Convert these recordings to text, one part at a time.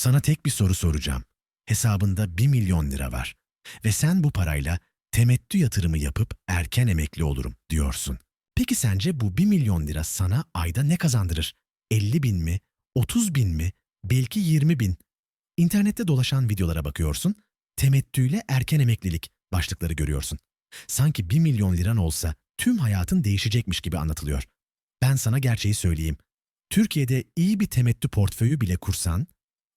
Sana tek bir soru soracağım. Hesabında 1 milyon lira var ve sen bu parayla temettü yatırımı yapıp erken emekli olurum diyorsun. Peki sence bu 1 milyon lira sana ayda ne kazandırır? 50 bin mi? 30 bin mi? Belki 20 bin. İnternette dolaşan videolara bakıyorsun, temettüyle erken emeklilik başlıkları görüyorsun. Sanki 1 milyon liran olsa tüm hayatın değişecekmiş gibi anlatılıyor. Ben sana gerçeği söyleyeyim. Türkiye'de iyi bir temettü portföyü bile kursan,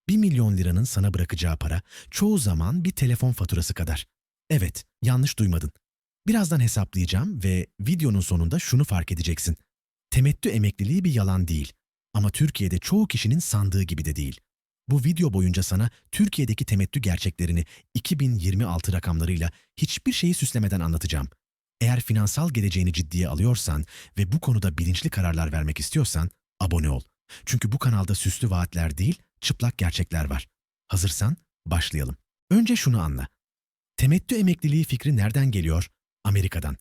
1 milyon liranın sana bırakacağı para çoğu zaman bir telefon faturası kadar. Evet, yanlış duymadın. Birazdan hesaplayacağım ve videonun sonunda şunu fark edeceksin. Temettü emekliliği bir yalan değil. Ama Türkiye'de çoğu kişinin sandığı gibi de değil. Bu video boyunca sana Türkiye'deki temettü gerçeklerini 2026 rakamlarıyla hiçbir şeyi süslemeden anlatacağım. Eğer finansal geleceğini ciddiye alıyorsan ve bu konuda bilinçli kararlar vermek istiyorsan abone ol. Çünkü bu kanalda süslü vaatler değil, çıplak gerçekler var. Hazırsan başlayalım. Önce şunu anla. Temettü emekliliği fikri nereden geliyor? Amerika'dan.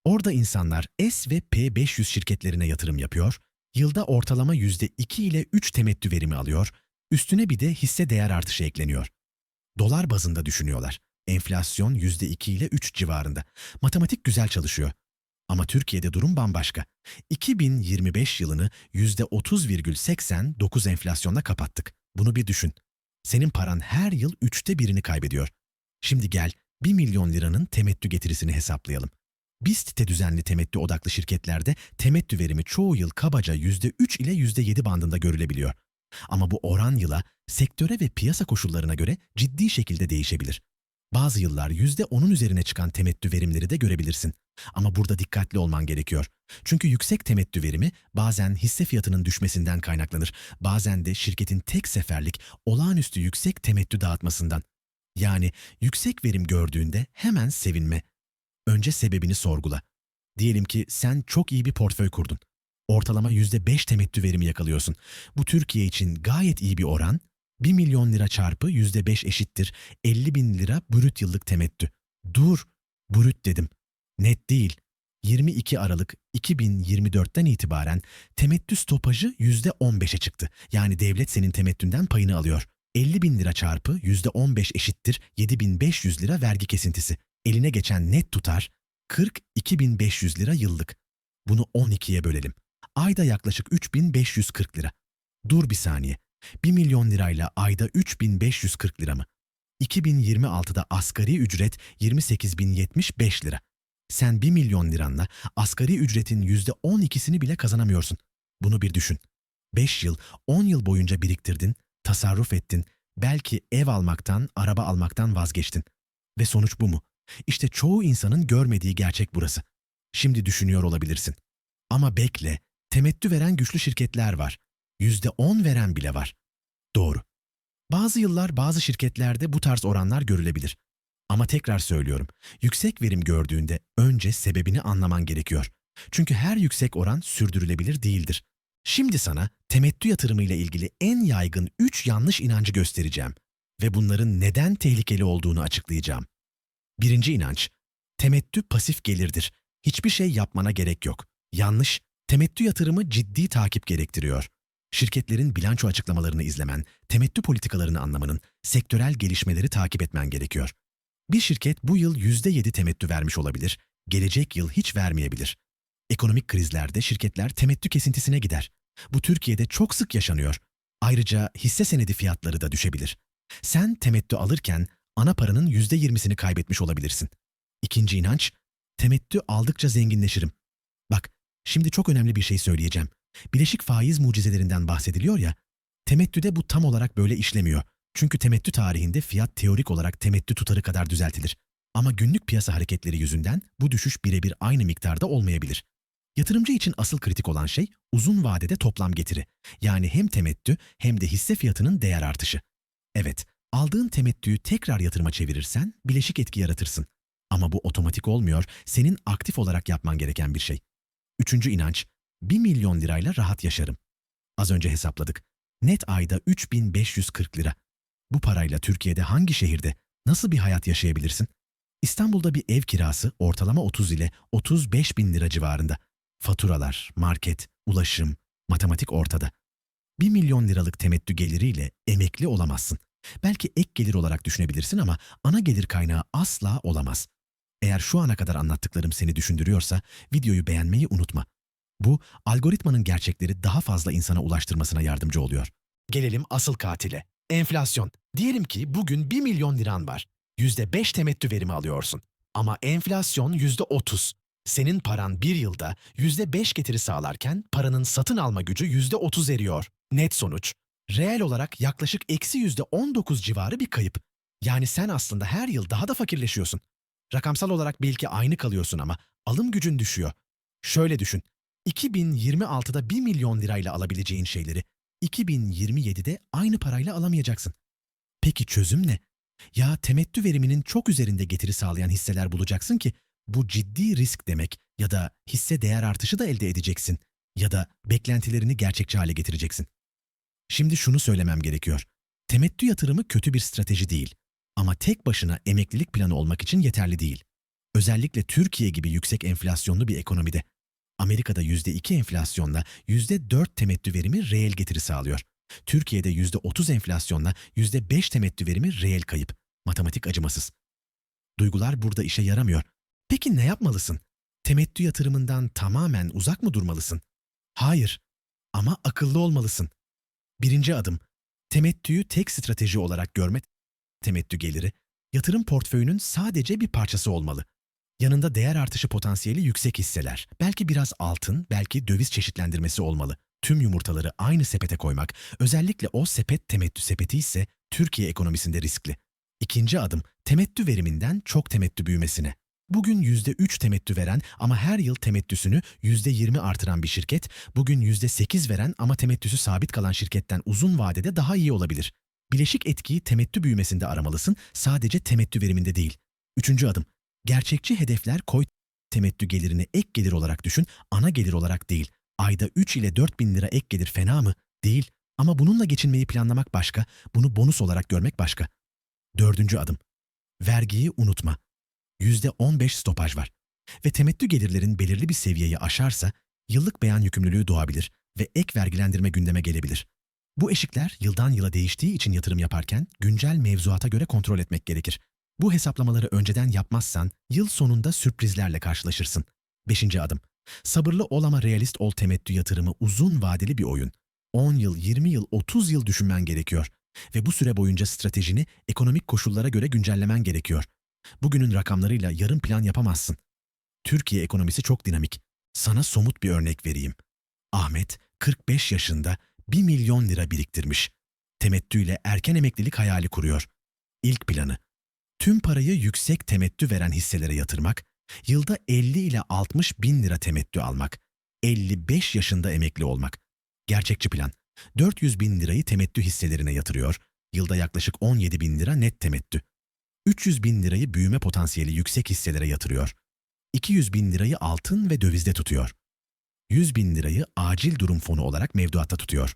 Orada insanlar S ve P500 şirketlerine yatırım yapıyor, yılda ortalama %2 ile 3 temettü verimi alıyor, üstüne bir de hisse değer artışı ekleniyor. Dolar bazında düşünüyorlar. Enflasyon %2 ile 3 civarında. Matematik güzel çalışıyor. Ama Türkiye'de durum bambaşka. 2025 yılını %30,89 enflasyonla kapattık. Bunu bir düşün. Senin paran her yıl 1/3'ünü kaybediyor. Şimdi gel 1 milyon liranın temettü getirisini hesaplayalım. BIST düzenli temettü odaklı şirketlerde temettü verimi çoğu yıl kabaca %3 ile %7 bandında görülebiliyor. Ama bu oran yıla, sektöre ve piyasa koşullarına göre ciddi şekilde değişebilir. Bazı yıllar %10'un üzerine çıkan temettü verimleri de görebilirsin. Ama burada dikkatli olman gerekiyor. Çünkü yüksek temettü verimi bazen hisse fiyatının düşmesinden kaynaklanır, bazen de şirketin tek seferlik olağanüstü yüksek temettü dağıtmasından. Yani yüksek verim gördüğünde hemen sevinme. Önce sebebini sorgula. Diyelim ki sen çok iyi bir portföy kurdun. Ortalama %5 temettü verimi yakalıyorsun. Bu Türkiye için gayet iyi bir oran. 1 milyon lira çarpı %5 eşittir 50 bin lira brüt yıllık temettü. Dur, brüt dedim. Net değil. 22 Aralık 2024'ten itibaren temettü stopajı %15'e çıktı. Yani devlet senin temettünden payını alıyor. 50 bin lira çarpı %15 eşittir 7.500 lira vergi kesintisi. Eline geçen net tutar 42.500 lira yıllık. Bunu 12'ye bölelim. Ayda yaklaşık 3.540 lira. Dur bir saniye. 1 milyon lirayla ayda 3.540 lira mı? 2026'da asgari ücret 28.075 lira. Sen 1 milyon liranla asgari ücretin %12'sini bile kazanamıyorsun. Bunu bir düşün. 5 yıl, 10 yıl boyunca biriktirdin, tasarruf ettin, belki ev almaktan, araba almaktan vazgeçtin. Ve sonuç bu mu? İşte çoğu insanın görmediği gerçek burası. Şimdi düşünüyor olabilirsin. Ama bekle, temettü veren güçlü şirketler var. %10 veren bile var. Doğru. Bazı yıllar bazı şirketlerde bu tarz oranlar görülebilir. Ama tekrar söylüyorum, yüksek verim gördüğünde önce sebebini anlaman gerekiyor. Çünkü her yüksek oran sürdürülebilir değildir. Şimdi sana temettü yatırımı ile ilgili en yaygın 3 yanlış inancı göstereceğim ve bunların neden tehlikeli olduğunu açıklayacağım. Birinci inanç, temettü pasif gelirdir. Hiçbir şey yapmana gerek yok. Yanlış, temettü yatırımı ciddi takip gerektiriyor. Şirketlerin bilanço açıklamalarını izlemen, temettü politikalarını anlamanın, sektörel gelişmeleri takip etmen gerekiyor. Bir şirket bu yıl %7 temettü vermiş olabilir, gelecek yıl hiç vermeyebilir. Ekonomik krizlerde şirketler temettü kesintisine gider. Bu Türkiye'de çok sık yaşanıyor. Ayrıca hisse senedi fiyatları da düşebilir. Sen temettü alırken ana paranın %20'sini kaybetmiş olabilirsin. İkinci inanç, temettü aldıkça zenginleşirim. Bak, şimdi çok önemli bir şey söyleyeceğim. Bileşik faiz mucizelerinden bahsediliyor ya, temettüde bu tam olarak böyle işlemiyor. Çünkü temettü tarihinde fiyat teorik olarak temettü tutarı kadar düzeltilir. Ama günlük piyasa hareketleri yüzünden bu düşüş birebir aynı miktarda olmayabilir. Yatırımcı için asıl kritik olan şey uzun vadede toplam getiri. Yani hem temettü hem de hisse fiyatının değer artışı. Evet, aldığın temettüyü tekrar yatırıma çevirirsen bileşik etki yaratırsın. Ama bu otomatik olmuyor, senin aktif olarak yapman gereken bir şey. Üçüncü inanç, 1 milyon lirayla rahat yaşarım. Az önce hesapladık. Net ayda 3.540 lira. Bu parayla Türkiye'de hangi şehirde, nasıl bir hayat yaşayabilirsin? İstanbul'da bir ev kirası ortalama 30 ile 35 bin lira civarında. Faturalar, market, ulaşım, matematik ortada. 1 milyon liralık temettü geliriyle emekli olamazsın. Belki ek gelir olarak düşünebilirsin ama ana gelir kaynağı asla olamaz. Eğer şu ana kadar anlattıklarım seni düşündürüyorsa videoyu beğenmeyi unutma. Bu, algoritmanın gerçekleri daha fazla insana ulaştırmasına yardımcı oluyor. Gelelim asıl katile. Enflasyon. Diyelim ki bugün 1 milyon liran var. %5 temettü verimi alıyorsun. Ama enflasyon %30. Senin paran bir yılda %5 getiri sağlarken paranın satın alma gücü %30 eriyor. Net sonuç. Reel olarak yaklaşık eksi %19 civarı bir kayıp. Yani sen aslında her yıl daha da fakirleşiyorsun. Rakamsal olarak belki aynı kalıyorsun ama alım gücün düşüyor. Şöyle düşün. 2026'da 1 milyon lirayla alabileceğin şeyleri 2027'de aynı parayla alamayacaksın. Peki çözüm ne? Ya temettü veriminin çok üzerinde getiri sağlayan hisseler bulacaksın ki bu ciddi risk demek, ya da hisse değer artışı da elde edeceksin ya da beklentilerini gerçekçi hale getireceksin. Şimdi şunu söylemem gerekiyor. Temettü yatırımı kötü bir strateji değil ama tek başına emeklilik planı olmak için yeterli değil. Özellikle Türkiye gibi yüksek enflasyonlu bir ekonomide. Amerika'da %2 enflasyonla %4 temettü verimi reel getiri sağlıyor. Türkiye'de %30 enflasyonla %5 temettü verimi reel kayıp. Matematik acımasız. Duygular burada işe yaramıyor. Peki ne yapmalısın? Temettü yatırımından tamamen uzak mı durmalısın? Hayır. Ama akıllı olmalısın. Birinci adım, temettüyü tek strateji olarak görme. Temettü geliri, yatırım portföyünün sadece bir parçası olmalı. Yanında değer artışı potansiyeli yüksek hisseler, belki biraz altın, belki döviz çeşitlendirmesi olmalı. Tüm yumurtaları aynı sepete koymak, özellikle o sepet temettü sepeti ise Türkiye ekonomisinde riskli. İkinci adım, temettü veriminden çok temettü büyümesine. Bugün %3 temettü veren ama her yıl temettüsünü %20 artıran bir şirket, bugün %8 veren ama temettüsü sabit kalan şirketten uzun vadede daha iyi olabilir. Bileşik etkiyi temettü büyümesinde aramalısın, sadece temettü veriminde değil. Üçüncü adım, gerçekçi hedefler koy. Temettü gelirini ek gelir olarak düşün, ana gelir olarak değil. Ayda 3 ile 4 bin lira ek gelir fena mı? Değil. Ama bununla geçinmeyi planlamak başka, bunu bonus olarak görmek başka. Dördüncü adım, vergiyi unutma. %15 stopaj var. Ve temettü gelirlerin belirli bir seviyeyi aşarsa yıllık beyan yükümlülüğü doğabilir ve ek vergilendirme gündeme gelebilir. Bu eşikler yıldan yıla değiştiği için yatırım yaparken güncel mevzuata göre kontrol etmek gerekir. Bu hesaplamaları önceden yapmazsan yıl sonunda sürprizlerle karşılaşırsın. Beşinci adım. Sabırlı ol ama realist ol, temettü yatırımı uzun vadeli bir oyun. 10 yıl, 20 yıl, 30 yıl düşünmen gerekiyor. Ve bu süre boyunca stratejini ekonomik koşullara göre güncellemen gerekiyor. Bugünün rakamlarıyla yarın plan yapamazsın. Türkiye ekonomisi çok dinamik. Sana somut bir örnek vereyim. Ahmet, 45 yaşında 1 milyon lira biriktirmiş. Temettüyle erken emeklilik hayali kuruyor. İlk planı, tüm parayı yüksek temettü veren hisselere yatırmak, yılda 50 ile 60 bin lira temettü almak, 55 yaşında emekli olmak. Gerçekçi plan, 400 bin lirayı temettü hisselerine yatırıyor, yılda yaklaşık 17 bin lira net temettü. 300 bin lirayı büyüme potansiyeli yüksek hisselere yatırıyor. 200 bin lirayı altın ve dövizde tutuyor. 100 bin lirayı acil durum fonu olarak mevduatta tutuyor.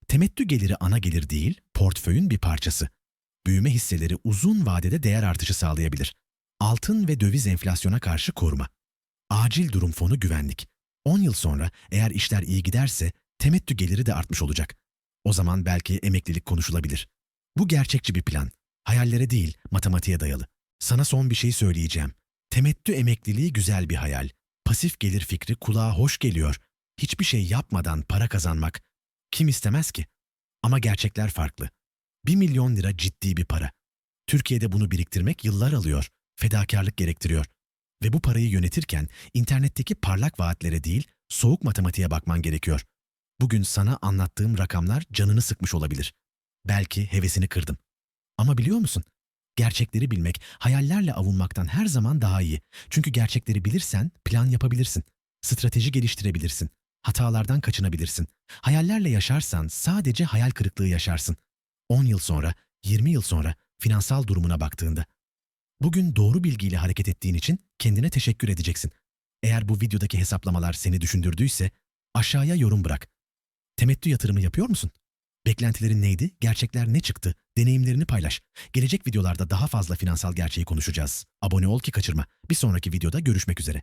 Temettü geliri ana gelir değil, portföyün bir parçası. Büyüme hisseleri uzun vadede değer artışı sağlayabilir. Altın ve döviz enflasyona karşı koruma. Acil durum fonu güvenlik. 10 yıl sonra eğer işler iyi giderse temettü geliri de artmış olacak. O zaman belki emeklilik konuşulabilir. Bu gerçekçi bir plan. Hayallere değil, matematiğe dayalı. Sana son bir şey söyleyeceğim. Temettü emekliliği güzel bir hayal. Pasif gelir fikri kulağa hoş geliyor. Hiçbir şey yapmadan para kazanmak. Kim istemez ki? Ama gerçekler farklı. 1 milyon lira ciddi bir para. Türkiye'de bunu biriktirmek yıllar alıyor. Fedakarlık gerektiriyor. Ve bu parayı yönetirken internetteki parlak vaatlere değil, soğuk matematiğe bakman gerekiyor. Bugün sana anlattığım rakamlar canını sıkmış olabilir. Belki hevesini kırdım. Ama biliyor musun? Gerçekleri bilmek, hayallerle avunmaktan her zaman daha iyi. Çünkü gerçekleri bilirsen plan yapabilirsin. Strateji geliştirebilirsin. Hatalardan kaçınabilirsin. Hayallerle yaşarsan sadece hayal kırıklığı yaşarsın. 10 yıl sonra, 20 yıl sonra finansal durumuna baktığında. Bugün doğru bilgiyle hareket ettiğin için kendine teşekkür edeceksin. Eğer bu videodaki hesaplamalar seni düşündürdüyse aşağıya yorum bırak. Temettü yatırımı yapıyor musun? Beklentilerin neydi? Gerçekler ne çıktı? Deneyimlerini paylaş. Gelecek videolarda daha fazla finansal gerçeği konuşacağız. Abone ol ki kaçırma. Bir sonraki videoda görüşmek üzere.